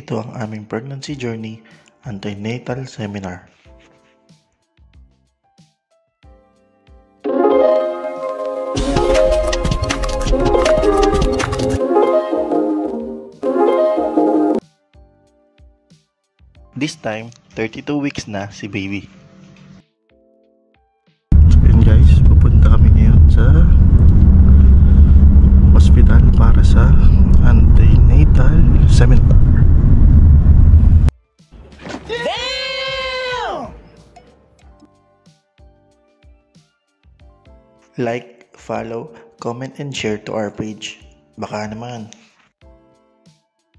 Ito ang aming pregnancy journey antenatal seminar. This time, 32 weeks na si baby. So yun guys, pupunta kami ngayon sa hospital para sa antenatal seminar. Damn! Like, follow, comment and share to our page. Baka naman.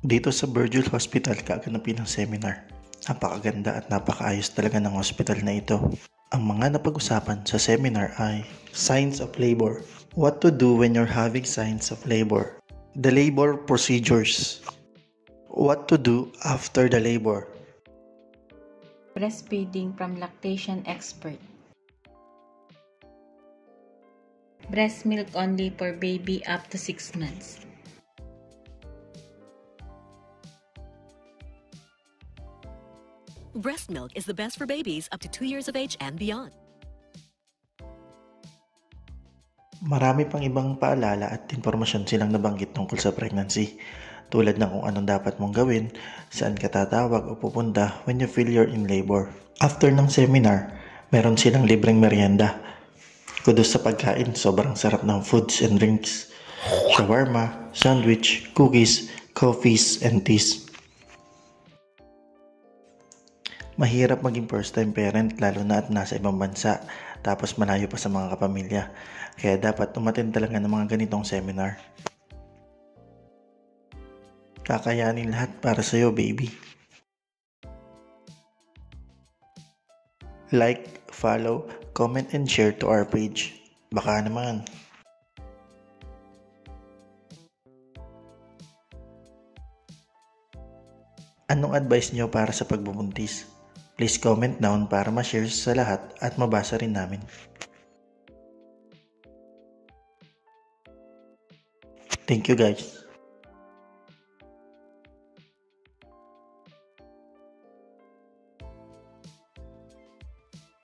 Dito sa Virgil Hospital kaganapin ng seminar. Napakaganda at napakaayos talaga ng hospital na ito. Ang mga napag-usapan sa seminar ay signs of labor. What to do when you're having signs of labor. The labor procedures. What to do after the labor. Breastfeeding from lactation expert. Breast milk only for baby up to 6 months. Breast milk is the best for babies up to 2 years of age and beyond. Marami pang ibang paalala at impormasyon silang nabanggit tungkol sa pregnancy. Tulad ng kung anong dapat mong gawin, saan ka tatawag o pupunta when you feel you're in labor. After ng seminar, meron silang libreng merienda. Kudos sa pagkain, sobrang sarap ng foods and drinks. Shawarma, sandwich, cookies, coffees, and teas. Mahirap maging first time parent lalo na at nasa ibang bansa tapos malayo pa sa mga kapamilya. Kaya dapat umattend talaga ng mga ganitong seminar. Kakayanin lahat para sa'yo, baby. Like, follow, comment and share to our page. Baka naman. Anong advice nyo para sa pagbubuntis? Please comment down para ma-share sa lahat at mabasa rin namin. Thank you guys.